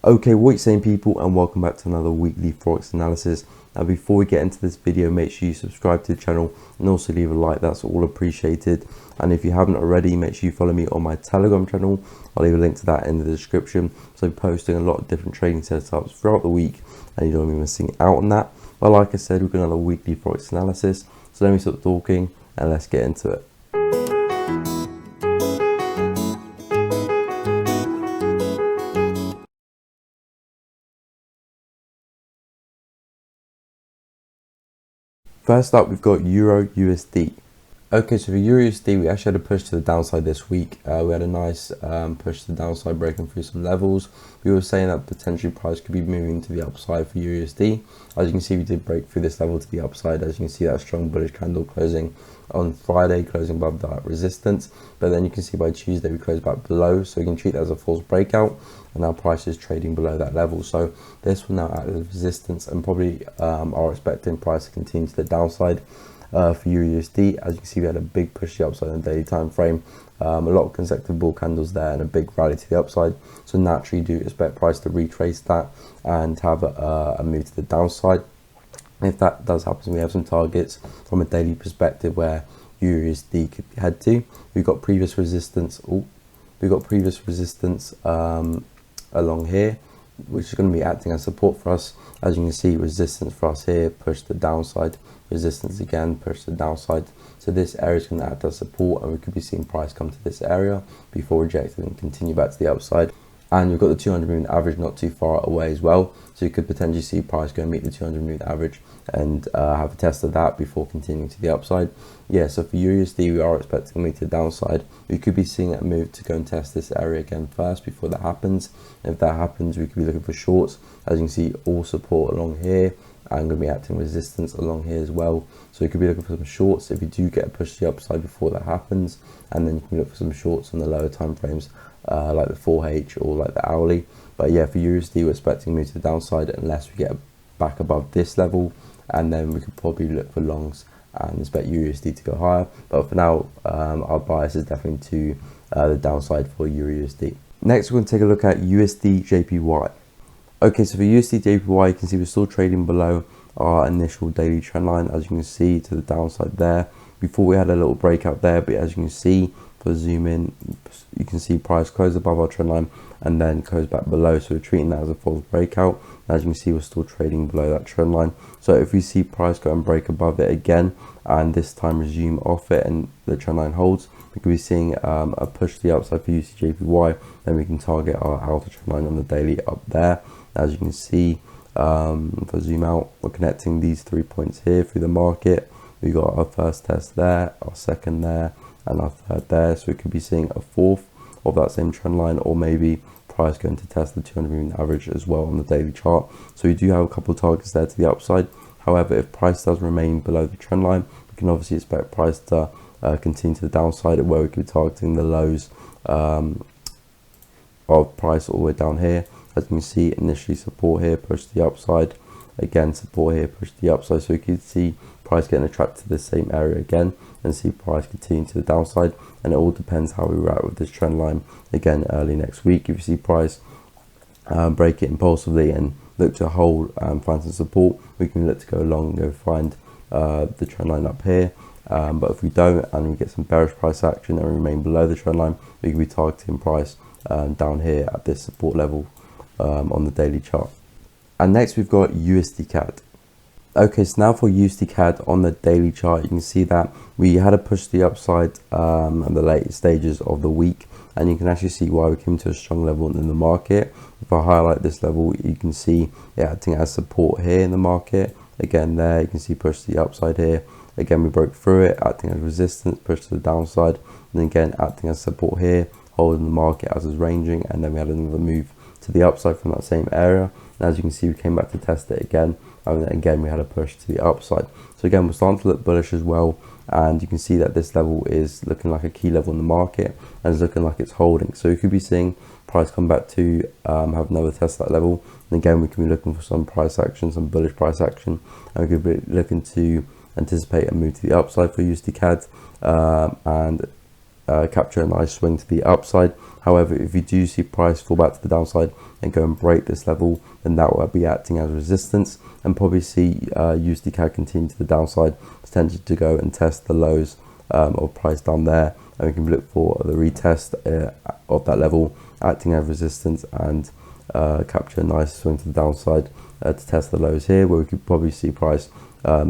Okay, what you saying, people, and welcome back to another weekly Forex analysis. Now, before we get into this video, make sure you subscribe to the channel and also leave a like. That's all appreciated. And if you haven't already, make sure you follow me on my Telegram channel. I'll leave a link to that in the description. So I'm posting a lot of different trading setups throughout the week, and you don't want to be missing out on that. But like I said, we've got another weekly Forex analysis. So let me stop talking and let's get into it. First up, we've got Euro USD. Okay, so for Euro USD, we actually had a push to the downside this week. We had a nice push to the downside, breaking through some levels. We were saying that potentially price could be moving to the upside for Euro USD. As you can see, we did break through this level to the upside. As you can see, that strong bullish candle closing on Friday, closing above that resistance. But then you can see by Tuesday, we closed back below. So you can treat that as a false breakout. And now price is trading below that level. So this will now act as resistance, and probably are expecting price to continue to the downside. For Euro USD, as you can see, we had a big push to the upside in the daily time frame, a lot of consecutive bull candles there, and a big rally to the upside. So naturally, do expect price to retrace that and have a move to the downside. If that does happen, we have some targets from a daily perspective where Euro USD could head to. We've got previous resistance. Along here, which is going to be acting as support for us. As you can see, resistance for us here, push to the downside, resistance again, push to the downside. So this area is going to act as support, and we could be seeing price come to this area before rejecting and continue back to the upside. And you've got the 200 moving average not too far away as well, so you could potentially see price go and meet the 200 moving average and have a test of that before continuing to the upside. Yeah, so for USD, we are expecting to meet the downside. We could be seeing a move to go and test this area again first before that happens. And if that happens, we could be looking for shorts. As you can see, all support along here, and going to be acting resistance along here as well. So you could be looking for some shorts if you do get a push to the upside before that happens, and then you can look for some shorts on the lower time frames, like the 4H or like the hourly. But yeah, for USD, we're expecting to move to the downside unless we get back above this level, and then we could probably look for longs and expect USD to go higher. But for now, our bias is definitely to the downside for USD. Next, we're going to take a look at USD JPY. Okay, so for USD JPY, you can see we're still trading below our initial daily trend line, as you can see, to the downside there. Before we had a little breakout there, but as you can see, for zoom in, you can see price close above our trend line and then close back below. So we're treating that as a false breakout. As you can see, we're still trading below that trend line. So if we see price go and break above it again, and this time resume off it and the trend line holds, we could be seeing a push to the upside for USD JPY. Then we can target our outer trend line on the daily up there. As you can see, if I zoom out, we're connecting these 3 points here through the market. We got our first test there, our second there, and our third there. So we could be seeing a fourth of that same trend line, or maybe price going to test the 200 moving average as well on the daily chart. So we do have a couple of targets there to the upside. However, if price does remain below the trend line, we can obviously expect price to continue to the downside, where we could be targeting the lows of price all the way down here. As you can see, initially support here, push to the upside, again support here, push to the upside. So we could see price getting attracted to the same area again and see price continue to the downside. And it all depends how we react with this trend line again early next week. If you see price break it impulsively and look to hold and find some support, we can look to go long and go find the trend line up here. But if we don't, and we get some bearish price action and remain below the trend line, we can be targeting price down here at this support level on the daily chart. And next, we've got USD CAD. Okay, so now for USD CAD on the daily chart, you can see that we had a push to the upside at the late stages of the week, and you can actually see why we came to a strong level in the market. If I highlight this level, you can see it acting as support here in the market. Again, there you can see push to the upside here. Again, we broke through it, acting as resistance, push to the downside, and again acting as support here, holding the market as is ranging, and then we had another move to the upside from that same area. And as you can see, we came back to test it again, and then again we had a push to the upside. So again, we're starting to look bullish as well, and you can see that this level is looking like a key level in the market, and it's looking like it's holding. So you could be seeing price come back to have another test at that level, and again we can be looking for some price action, some bullish price action, and we could be looking to anticipate a move to the upside for USD CAD and capture a nice swing to the upside. However, if you do see price fall back to the downside and go and break this level, then that will be acting as resistance, and probably see USD CAD continue to the downside, potentially to go and test the lows of price down there, and we can look for the retest of that level acting as resistance and capture a nice swing to the downside to test the lows here, where we could probably see price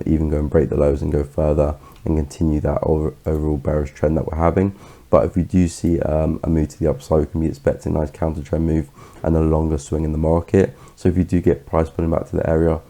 even go and break the lows and go further and continue that overall bearish trend that we're having. But if we do see a move to the upside, we can be expecting a nice counter trend move and a longer swing in the market. So if you do get price pulling back to the area,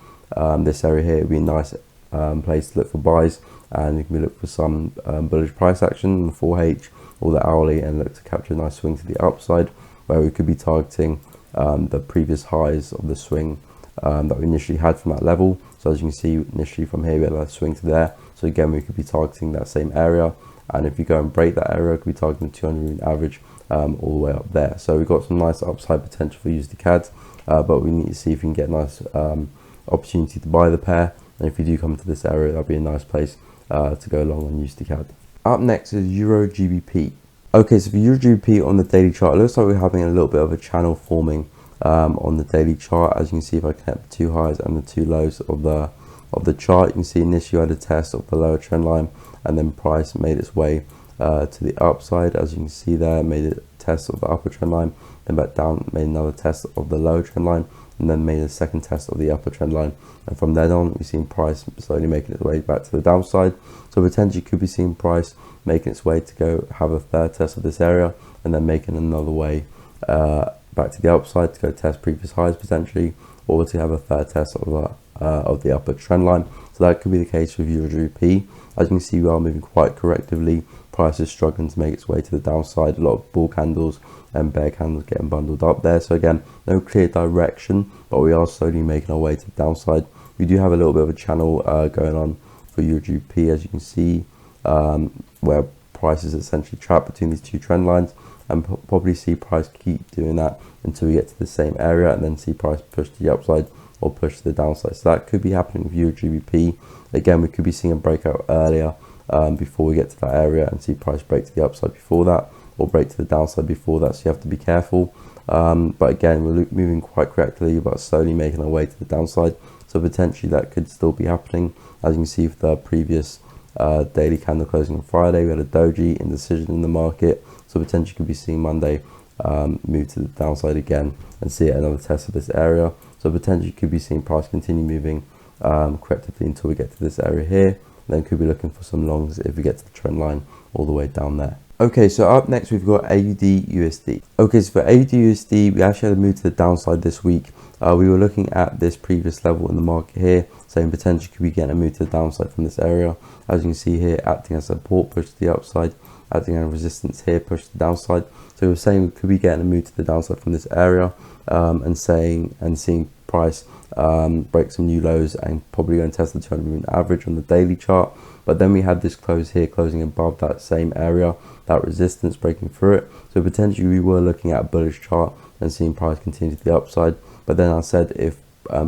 this area here would be a nice place to look for buys, and you can look for some bullish price action on the 4H or the hourly and look to capture a nice swing to the upside, where we could be targeting the previous highs of the swing that we initially had from that level. So as you can see, initially from here we had a swing to there, so again we could be targeting that same area, and if you go and break that area, we could be targeting the 200 moving average all the way up there. So we've got some nice upside potential for USD CAD, but we need to see if we can get a nice opportunity to buy the pair, and if you do come to this area, that'll be a nice place to go along on USD CAD. Up next is Euro GBP. Okay, so for Euro GBP on the daily chart, it looks like we're having a little bit of a channel forming on the daily chart. As you can see, if I connect the two highs and the two lows of the chart, you can see initially I had a test of the lower trend line, and then price made its way to the upside. As you can see there, made a test of the upper trend line, then back down, made another test of the lower trend line, and then made a second test of the upper trend line. And from then on, we've seen price slowly making its way back to the downside. So potentially could be seeing price making its way to go have a third test of this area, and then making another way back to the upside to go test previous highs potentially, or to have a third test of the upper trend line. So that could be the case with Euro GBP. As you can see, we are moving quite correctively. Price is struggling to make its way to the downside. A lot of bull candles and bear candles getting bundled up there. So again, no clear direction, but we are slowly making our way to the downside. We do have a little bit of a channel going on for Euro GBP, as you can see, where price is essentially trapped between these two trend lines, and probably see price keep doing that until we get to the same area, and then see price push to the upside or push to the downside. So that could be happening with Euro GBP. Again, we could be seeing a breakout earlier before we get to that area, and see price break to the upside before that, or break to the downside before that, so you have to be careful. But again, we're moving quite correctly, but slowly making our way to the downside, so potentially that could still be happening. As you can see with the previous daily candle closing on Friday, we had a doji indecision in the market, so potentially could be seeing Monday move to the downside again and see another test of this area. So potentially could be seeing price continue moving correctively until we get to this area here, and then could be looking for some longs if we get to the trend line all the way down there. Okay, so up next we've got AUD USD. Okay, so for AUD USD, we actually had a move to the downside this week. We were looking at this previous level in the market here, saying potentially could be getting a move to the downside from this area. As you can see here, acting as support, push to the upside, acting as resistance here, push to the downside. So we were saying we could be getting a move to the downside from this area, and seeing price break some new lows and probably going to test the 200 moving average on the daily chart. But then we had this close here, closing above that same area, that resistance, breaking through it. So potentially we were looking at a bullish chart and seeing price continue to the upside. But then I said if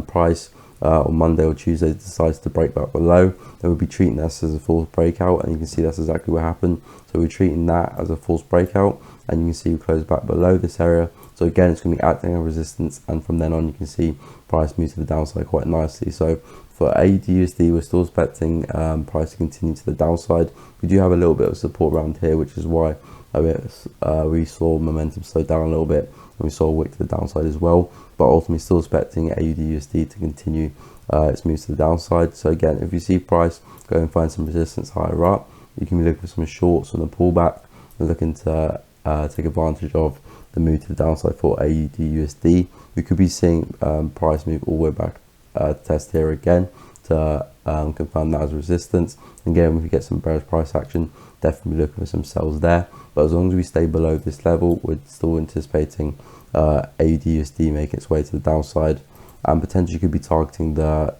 price on Monday or Tuesday decides to break back below, then we'll be treating this as a false breakout, and you can see that's exactly what happened. So we're treating that as a false breakout, and you can see we close back below this area. So again, it's going to be acting as resistance, and from then on you can see price move to the downside quite nicely. So for AUD USD, we're still expecting price to continue to the downside. We do have a little bit of support around here, which is why we saw momentum slow down a little bit, and we saw a wick to the downside as well. But ultimately still expecting AUD USD to continue its moves to the downside. So again, if you see price go and find some resistance higher up, you can be looking for some shorts on the pullback and looking to take advantage of the move to the downside for AUD USD. We could be seeing price move all the way back to test here again to confirm that as resistance. Again, if we get some bearish price action, definitely looking for some sells there. But as long as we stay below this level, we're still anticipating AUD USD making its way to the downside, and potentially could be targeting the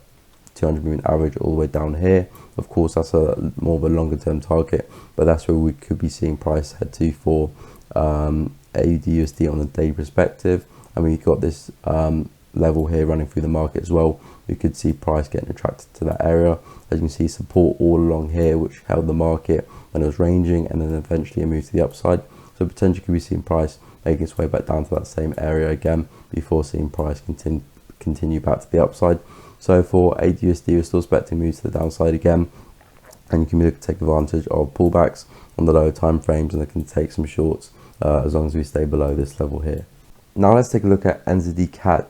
200 moving average all the way down here. Of course, that's a more of a longer term target, but that's where we could be seeing price head to for AUD USD on a daily perspective. And we've got this level here running through the market as well. We could see price getting attracted to that area. As you can see, support all along here, which held the market when it was ranging, and then eventually a move to the upside. So potentially could be seeing price making its way back down to that same area again before seeing price continue back to the upside. So for AUD/USD, we're still expecting moves to the downside again, and you can be looking to take advantage of pullbacks on the lower time frames, and it can take some shorts as long as we stay below this level here. Now let's take a look at NZD CAD.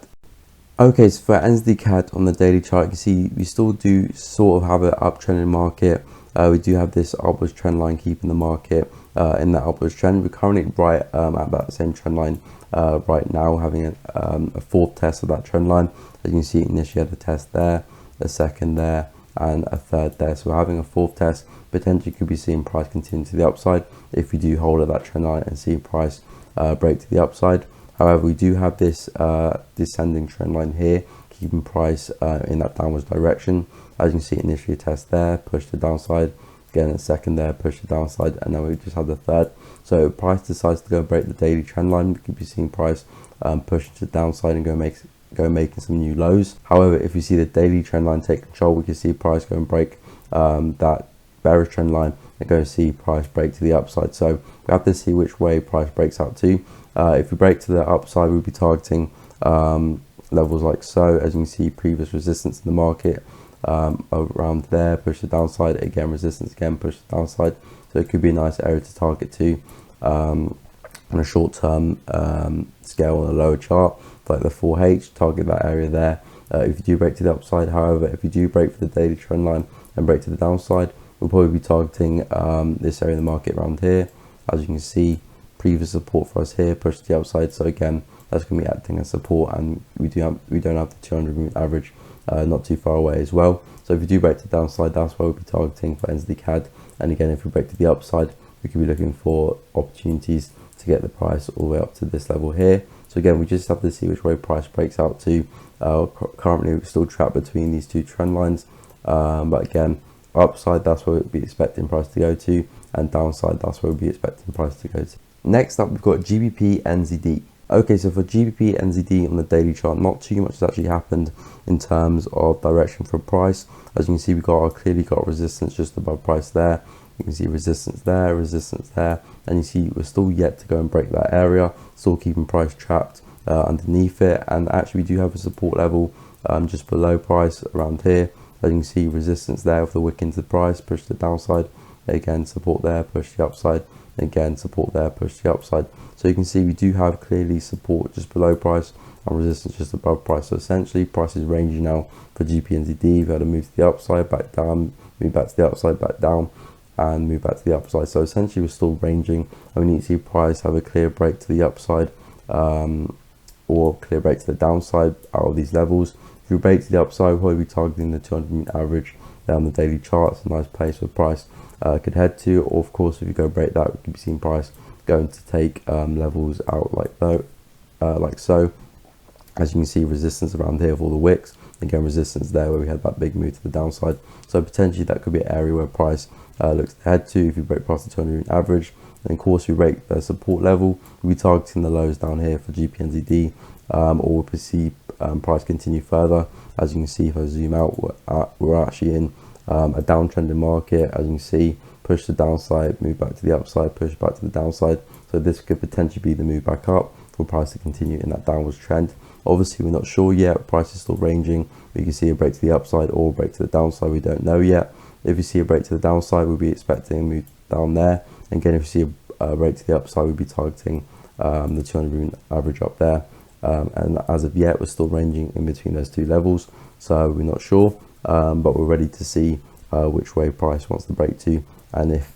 Okay, so for NZD CAD on the daily chart, you can see we still do sort of have an uptrending market. We do have this upwards trend line keeping the market in that upwards trend. We're currently right at that same trend line right now, having a fourth test of that trend line. As you can see, initially had a test there, a second there, and a third there. So we're having a fourth test. Potentially could be seeing price continue to the upside if we do hold at that trend line and see price break to the upside. However, we do have this descending trend line here, keeping price in that downwards direction. As you can see, initially a test there, push to downside, again a second there, push to downside, and then we just have the third. So if price decides to go break the daily trend line, we could be seeing price push to the downside and go making some new lows. However, if you see the daily trend line take control, we can see price go and break that bearish trend line and go see price break to the upside. So we have to see which way price breaks out to. If we break to the upside, we'll be targeting levels like so. As you can see, previous resistance in the market around there, push the downside, again resistance, again push the downside. So it could be a nice area to target to on a short term scale on a lower chart, like the 4H, target that area there. If you do break to the upside, however, if you do break for the daily trend line and break to the downside, we'll probably be targeting this area of the market around here. As you can see, previous support for us here, push to the upside. So again, that's going to be acting as support, and we don't have the 200 moving average not too far away as well. So if you do break to the downside, that's where we'll be targeting for NZD CAD. And again, if we break to the upside, we could be looking for opportunities to get the price all the way up to this level here. So again, we just have to see which way price breaks out to. Currently, we're still trapped between these two trend lines, but again, upside, that's where we'll be expecting price to go to, and downside, that's where we'll be expecting price to go to. Next up, we've got GBP NZD. Okay, so for GBP NZD on the daily chart, not too much has actually happened in terms of direction for price. As you can see, we clearly got resistance just above price there. You can see resistance there, and you see we're still yet to go and break that area, still keeping price trapped underneath it. And actually, we do have a support level just below price around here. As you can see, resistance there with the wick into the price, push to the downside, again support there, push the upside, again support there, push the upside. So you can see we do have clearly support just below price and resistance just above price. So essentially, price is ranging now for GBP/NZD. We've had to move to the upside, back down, move back to the upside, back down, and move back to the upside. So essentially, we're still ranging, and we need to see price have a clear break to the upside or clear break to the downside out of these levels. If we break to the upside, we'll probably be targeting the 200 moving average down the daily chart. It's a nice place where price could head to. Or of course, if you go break that, we could be seeing price going to take levels out like so. As you can see, resistance around here with all the wicks. Again, resistance there where we had that big move to the downside. So potentially that could be an area where price looks to head to if you break past the 200 moving average. And of course, we break the support level, we'll be targeting the lows down here for GBP/NZD, or we'll see price continue further. As you can see, if I zoom out, we're actually in a downtrending market. As you can see, push to the downside, move back to the upside, push back to the downside. So this could potentially be the move back up for price to continue in that downwards trend. Obviously, we're not sure yet. Price is still ranging. We can see a break to the upside or a break to the downside. We don't know yet. If you see a break to the downside, we'll be expecting a move down there. And again, if you see a break to the upside, we'll be targeting the 200 moving average up there. And as of yet, we're still ranging in between those two levels. So we're not sure, but we're ready to see which way price wants to break to. And if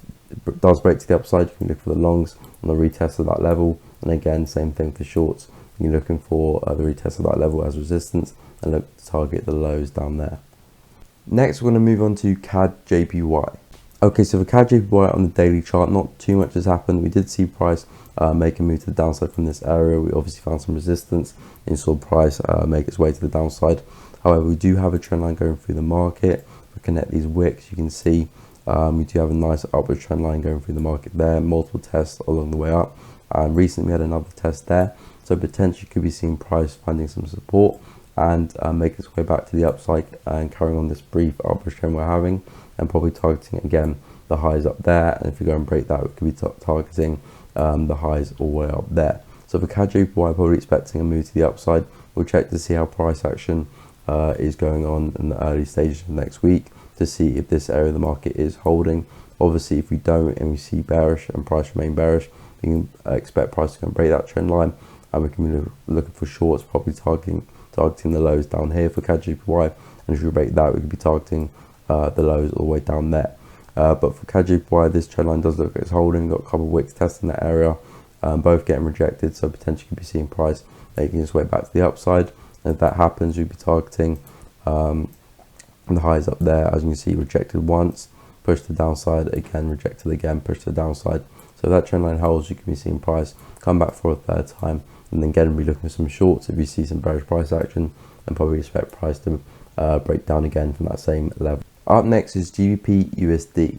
it does break to the upside, you can look for the longs on the retest of that level. And again, same thing for shorts. You're looking for the retest of that level as resistance and look to target the lows down there. Next, we're going to move on to CAD JPY. Okay, so for CAD JPY on the daily chart, not too much has happened. We did see price make a move to the downside from this area. We obviously found some resistance and saw price make its way to the downside. However, we do have a trend line going through the market. If we connect these wicks, you can see we do have a nice upward trend line going through the market there, multiple tests along the way up. And recently we had another test there. So potentially could be seeing price finding some support and make its way back to the upside and carrying on this brief upward trend we're having, and probably targeting again the highs up there. And if we go and break that, we could be targeting the highs all the way up there. So for CAD JPY, probably expecting a move to the upside. We'll check to see how price action is going on in the early stages of next week to see if this area of the market is holding. Obviously, if we don't and we see bearish and price remain bearish, we can expect price to break that trend line, and we can be looking for shorts, probably targeting the lows down here for CAD JPY. And if we break that, we could be targeting the lows all the way down there. But for CAD JPY, this trend line does look like it's holding. Got a couple of wicks testing that area, both getting rejected, so potentially could be seeing price making its way back to the upside. And if that happens, we'd be targeting the highs up there. As you can see, rejected once, pushed to the downside, again rejected again, pushed to the downside. So if that trend line holds, you can be seeing price come back for a third time, and then again be looking at some shorts if you see some bearish price action, and probably expect price to break down again from that same level. Up next is GBP USD.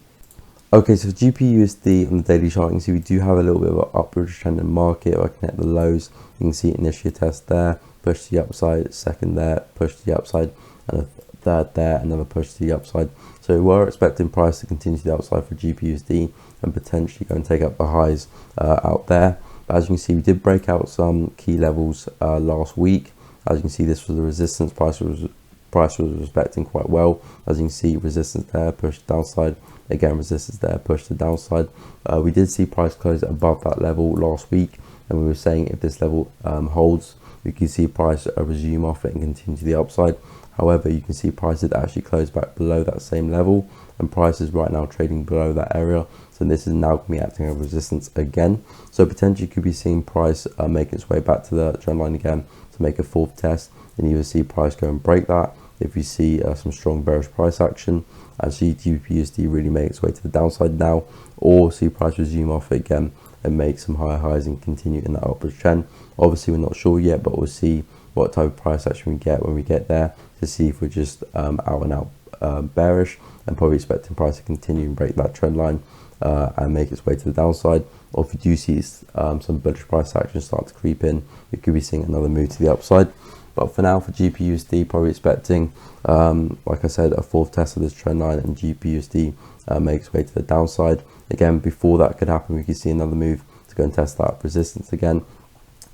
Okay, so for GBP USD on the daily chart, you can see we do have a little bit of an upward trend in market. Looking at the lows, you can see initially a test there, push to the upside, second there, push to the upside, and a third there, another push to the upside. So we're expecting price to continue to the upside for GBP USD and potentially go and take up the highs out there. But as you can see, we did break out some key levels last week. As you can see, this was the resistance price was respecting quite well. As you can see, resistance there, push to downside, again resistance there, push to downside. We did see price close above that level last week, and we were saying if this level holds, we can see price resume off it and continue to the upside. However, you can see price did actually close back below that same level, and price is right now trading below that area. So this is now going to be acting as resistance again. So potentially you could be seeing price making its way back to the trend line again to make a fourth test, and you will see price go and break that. If you see some strong bearish price action and see GBP USD really make its way to the downside now, or see price resume off it again and make some higher highs and continue in that upward trend. Obviously, we're not sure yet, but we'll see what type of price action we get when we get there to see if we're just out and out bearish, and probably expecting price to continue and break that trend line and make its way to the downside. Or if you do see some bullish price action start to creep in, we could be seeing another move to the upside. But for now, for GBP USD, probably expecting, like I said, a fourth test of this trend line and GBP USD make its way to the downside. Again, before that could happen, we could see another move to go and test that resistance again.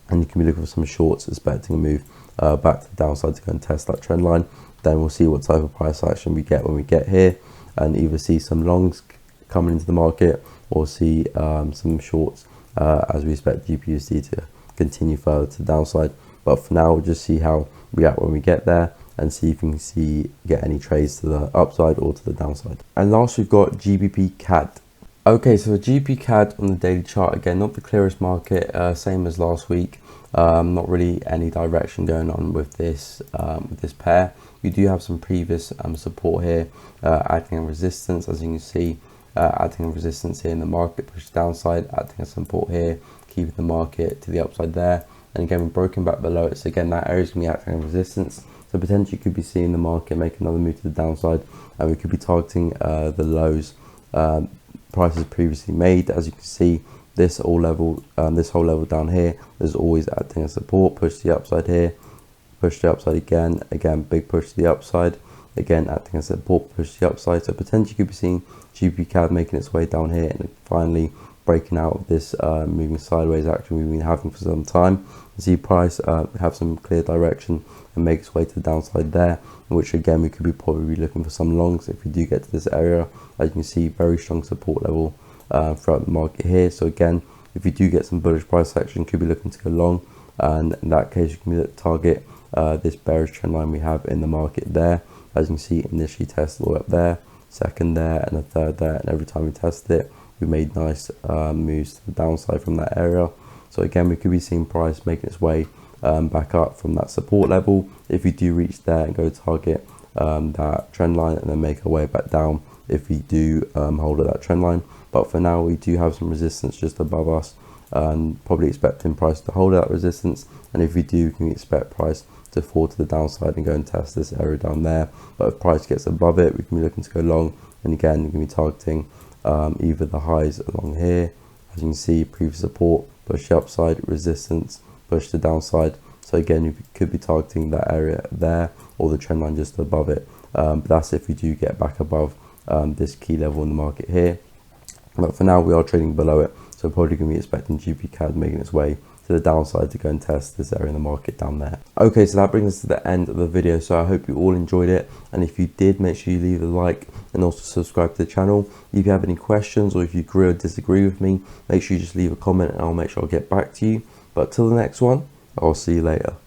And you can be looking for some shorts, expecting a move back to the downside to go and test that trend line. Then we'll see what type of price action we get when we get here, and either see some longs coming into the market or see some shorts as we expect GBP USD to continue further to the downside. But for now, we'll just see how we react when we get there and see if we can get any trades to the upside or to the downside. And last, we've got GBP CAD. Okay, so the GBP CAD on the daily chart, again, not the clearest market, same as last week. Not really any direction going on with this pair. We do have some previous support here, acting on resistance, as you can see, acting on resistance here in the market, push downside, acting on support here, keeping the market to the upside there. And again, we're broken back below it, so again, that area is going to be acting on resistance. So potentially you could be seeing the market make another move to the downside, and we could be targeting the lows prices previously made. As you can see, this whole level down here is always acting as support. Push to the upside here, push to the upside again, big push to the upside, again acting as support, push to the upside. So potentially you could be seeing GBP CAD making its way down here and finally breaking out of this moving sideways action we've been having for some time. You see price have some clear direction and make its way to the downside there, in which again we could be probably looking for some longs if we do get to this area. As you can see, very strong support level throughout the market here. So again, if you do get some bullish price action, could be looking to go long, and in that case you can target this bearish trend line we have in the market there. As you can see, initially tested all the way up there, second there, and a third there, and every time we tested it, we made nice moves to the downside from that area. So again, we could be seeing price making its way back up from that support level. If we do reach there and go target that trend line, and then make our way back down if we do hold at that trend line. But for now, we do have some resistance just above us, and probably expecting price to hold that resistance. And if we do, we can expect price to fall to the downside and go and test this area down there. But if price gets above it, we can be looking to go long, and again, we can be targeting either the highs along here. As you can see, previous support, push the upside, resistance, push the downside. So again, you could be targeting that area there or the trend line just above it. But that's if we do get back above this key level in the market here. But for now, we are trading below it, so probably going to be expecting GBP CAD making its way to the downside to go and test this area in the market down there. Okay, so that brings us to the end of the video. So I hope you all enjoyed it, and if you did, make sure you leave a like and also subscribe to the channel. If you have any questions or if you agree or disagree with me, make sure you just leave a comment and I'll make sure I'll get back to you. But till the next one, I'll see you later.